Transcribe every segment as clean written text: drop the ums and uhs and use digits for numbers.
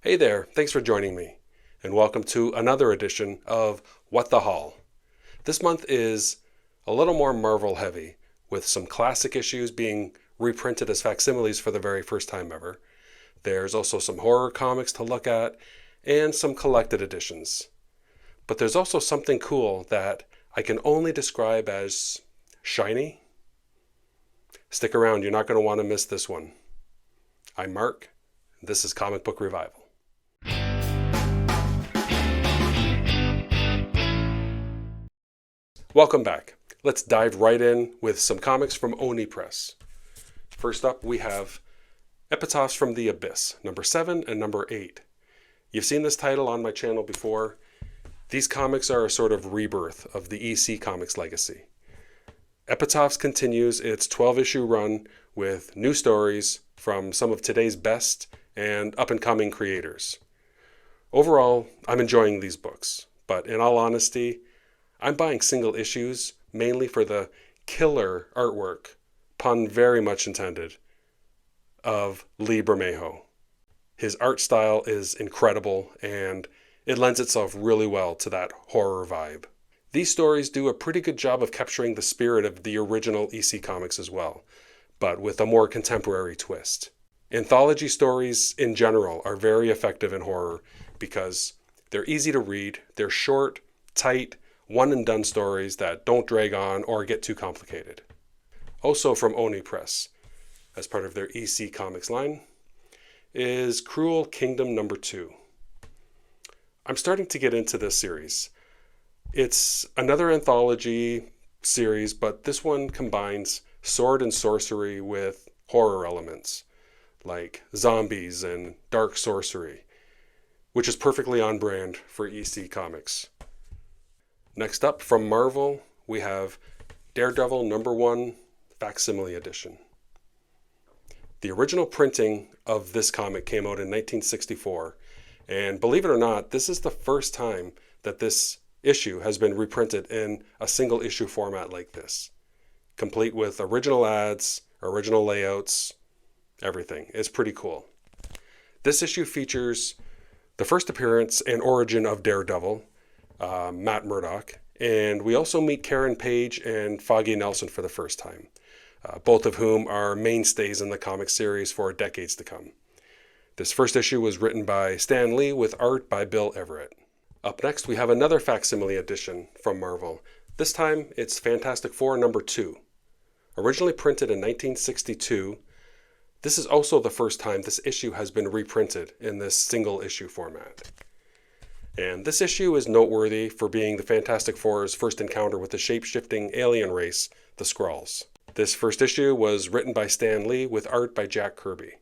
Hey there, thanks for joining me, and welcome to another edition of What the Haul. This month is a little more Marvel heavy, with some classic issues being reprinted as facsimiles for the very first time ever. There's also some horror comics to look at, and some collected editions. But there's also something cool that I can only describe as shiny. Stick around, you're not going to want to miss this one. I'm Mark, this is Comic Book Revival. Welcome back. Let's dive right in with some comics from Oni Press. First up, we have Epitaphs from the Abyss, number 7 and number 8. You've seen this title on my channel before. These comics are a sort of rebirth of the EC Comics legacy. Epitaphs continues its 12-issue run with new stories from some of today's best and up-and-coming creators. Overall, I'm enjoying these books, but in all honesty, I'm buying single issues mainly for the killer artwork, pun very much intended, of Lee Bermejo. His art style is incredible and it lends itself really well to that horror vibe. These stories do a pretty good job of capturing the spirit of the original EC Comics as well, but with a more contemporary twist. Anthology stories in general are very effective in horror because they're easy to read, they're short, tight, one-and-done stories that don't drag on or get too complicated. Also from Oni Press, as part of their EC Comics line, is Cruel Kingdom number 2. I'm starting to get into this series. It's another anthology series, but this one combines sword and sorcery with horror elements, like zombies and dark sorcery, which is perfectly on brand for EC Comics. Next up, from Marvel, we have Daredevil number 1 Facsimile edition. The original printing of this comic came out in 1964, and believe it or not, this is the first time that this issue has been reprinted in a single issue format like this, complete with original ads, original layouts, everything. It's pretty cool. This issue features the first appearance and origin of Daredevil, Matt Murdock, and we also meet Karen Page and Foggy Nelson for the first time, both of whom are mainstays in the comic series for decades to come. This first issue was written by Stan Lee with art by Bill Everett. Up next, we have another facsimile edition from Marvel. This time, it's Fantastic Four number 2. Originally printed in 1962, this is also the first time this issue has been reprinted in this single issue format. And this issue is noteworthy for being the Fantastic Four's first encounter with the shape-shifting alien race, the Skrulls. This first issue was written by Stan Lee with art by Jack Kirby.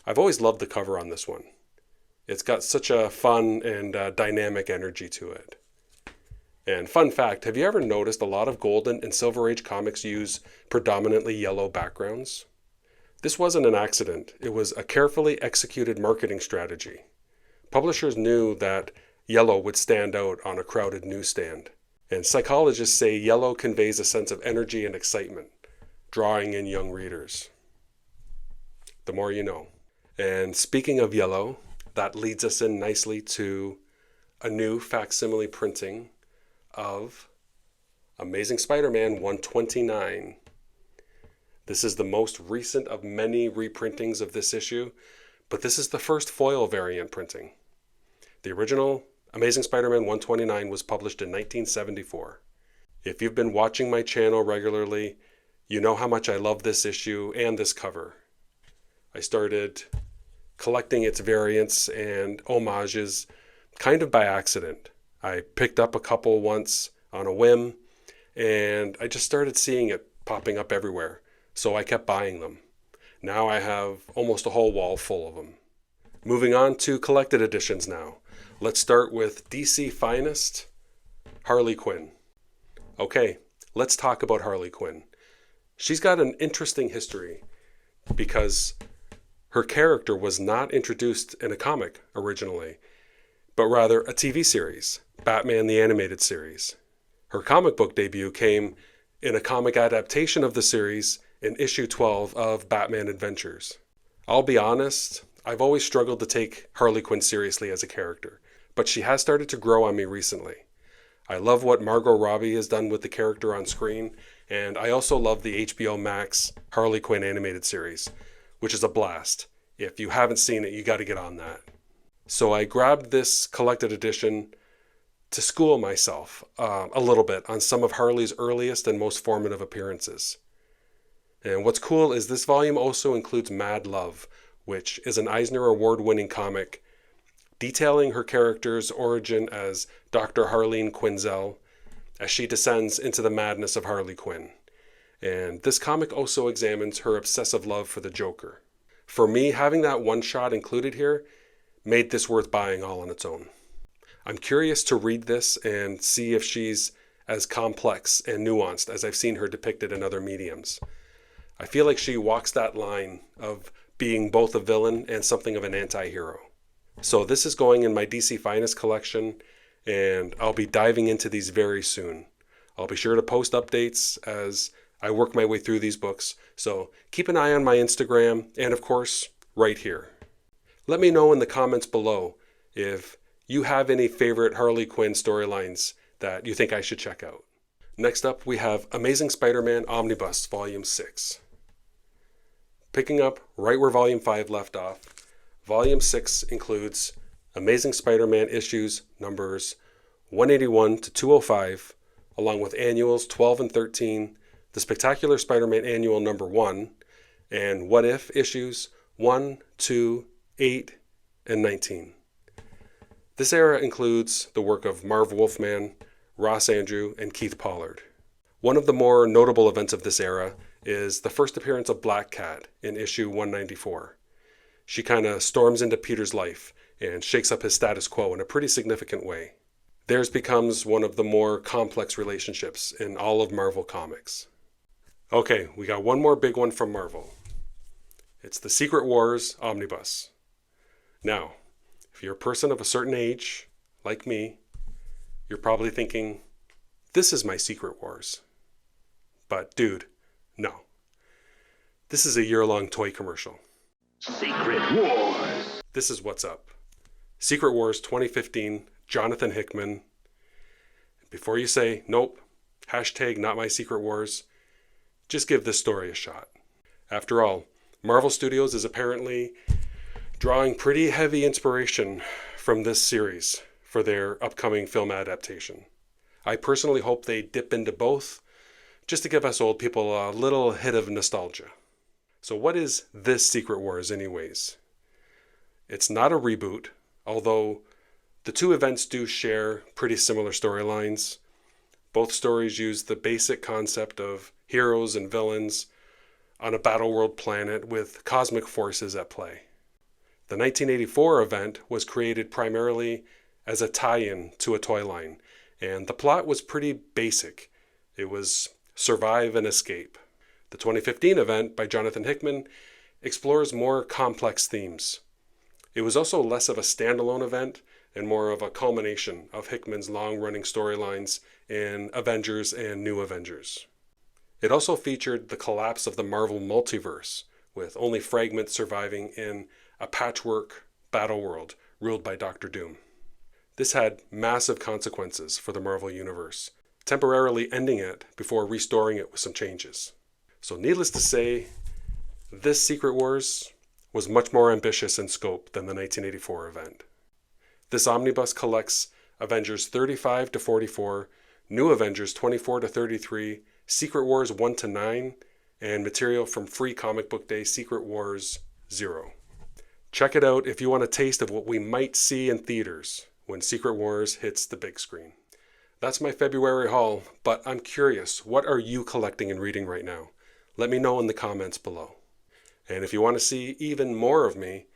I've always loved the cover on this one. It's got such a fun and dynamic energy to it. And fun fact, have you ever noticed a lot of Golden and Silver Age comics use predominantly yellow backgrounds? This wasn't an accident. It was a carefully executed marketing strategy. Publishers knew that yellow would stand out on a crowded newsstand. And psychologists say yellow conveys a sense of energy and excitement, drawing in young readers. The more you know. And speaking of yellow, that leads us in nicely to a new facsimile printing of Amazing Spider-Man 129. This is the most recent of many reprintings of this issue, but this is the first foil variant printing. The original Amazing Spider-Man 129 was published in 1974. If you've been watching my channel regularly, you know how much I love this issue and this cover. I started collecting its variants and homages kind of by accident. I picked up a couple once on a whim, and I just started seeing it popping up everywhere, so I kept buying them. Now I have almost a whole wall full of them. Moving on to collected editions now. Let's start with DC Finest, Harley Quinn. Okay, let's talk about Harley Quinn. She's got an interesting history because her character was not introduced in a comic originally, but rather a TV series, Batman the Animated Series. Her comic book debut came in a comic adaptation of the series in issue 12 of Batman Adventures. I'll be honest, I've always struggled to take Harley Quinn seriously as a character, but she has started to grow on me recently. I love what Margot Robbie has done with the character on screen, and I also love the HBO Max Harley Quinn animated series, which is a blast. If you haven't seen it, you got to get on that. So I grabbed this collected edition to school myself a little bit on some of Harley's earliest and most formative appearances. And what's cool is this volume also includes Mad Love, which is an Eisner Award-winning comic detailing her character's origin as Dr. Harleen Quinzel as she descends into the madness of Harley Quinn. And this comic also examines her obsessive love for the Joker. For me, having that one shot included here made this worth buying all on its own. I'm curious to read this and see if she's as complex and nuanced as I've seen her depicted in other mediums. I feel like she walks that line of being both a villain and something of an anti-hero. So this is going in my DC Finest collection, and I'll be diving into these very soon. I'll be sure to post updates as I work my way through these books, so keep an eye on my Instagram and, of course, right here. Let me know in the comments below if you have any favorite Harley Quinn storylines that you think I should check out. Next up, we have Amazing Spider-Man Omnibus Volume 6. Picking up right where Volume 5 left off, Volume 6 includes Amazing Spider-Man issues numbers 181 to 205, along with annuals 12 and 13, the Spectacular Spider-Man Annual number 1, and What If issues 1, 2, 8, and 19. This era includes the work of Marv Wolfman, Ross Andru, and Keith Pollard. One of the more notable events of this era is the first appearance of Black Cat in issue 194. She kind of storms into Peter's life and shakes up his status quo in a pretty significant way. Theirs becomes one of the more complex relationships in all of Marvel Comics. Okay, we got one more big one from Marvel. It's the Secret Wars Omnibus. Now, if you're a person of a certain age, like me, you're probably thinking, this is my Secret Wars. But dude, no. This is a year-long toy commercial. Secret Wars. This is what's up. Secret Wars 2015, Jonathan Hickman. Before you say, nope, hashtag not my Secret Wars, just give this story a shot. After all, Marvel Studios is apparently drawing pretty heavy inspiration from this series for their upcoming film adaptation. I personally hope they dip into both, just to give us old people a little hit of nostalgia. So what is this Secret Wars anyways? It's not a reboot, although the two events do share pretty similar storylines. Both stories use the basic concept of heroes and villains on a battle world planet with cosmic forces at play. The 1984 event was created primarily as a tie-in to a toy line, and the plot was pretty basic. It was survive and escape. The 2015 event by Jonathan Hickman explores more complex themes. It was also less of a standalone event and more of a culmination of Hickman's long-running storylines in Avengers and New Avengers. It also featured the collapse of the Marvel multiverse, with only fragments surviving in a patchwork battle world ruled by Doctor Doom. This had massive consequences for the Marvel Universe, temporarily ending it before restoring it with some changes. So needless to say, this Secret Wars was much more ambitious in scope than the 1984 event. This omnibus collects Avengers 35 to 44, New Avengers 24 to 33, Secret Wars 1 to 9, and material from Free Comic Book Day Secret Wars 0. Check it out if you want a taste of what we might see in theaters when Secret Wars hits the big screen. That's my February haul, but I'm curious, what are you collecting and reading right now? Let me know in the comments below. And if you want to see even more of me,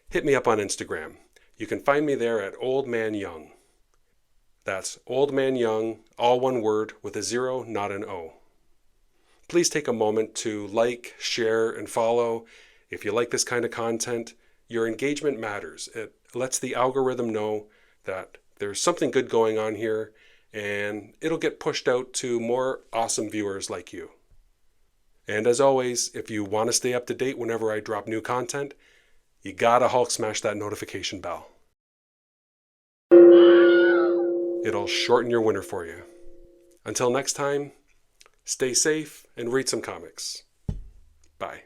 hit me up on Instagram. You can find me there at Old Man Young. That's Old Man Young, all one word with a 0, not an O. Please take a moment to like, share, and follow. If you like this kind of content, your engagement matters. It lets the algorithm know that there's something good going on here, and it'll get pushed out to more awesome viewers like you. And as always, if you want to stay up to date whenever I drop new content, you gotta Hulk smash that notification bell. It'll shorten your winter for you. Until next time, stay safe and read some comics. Bye.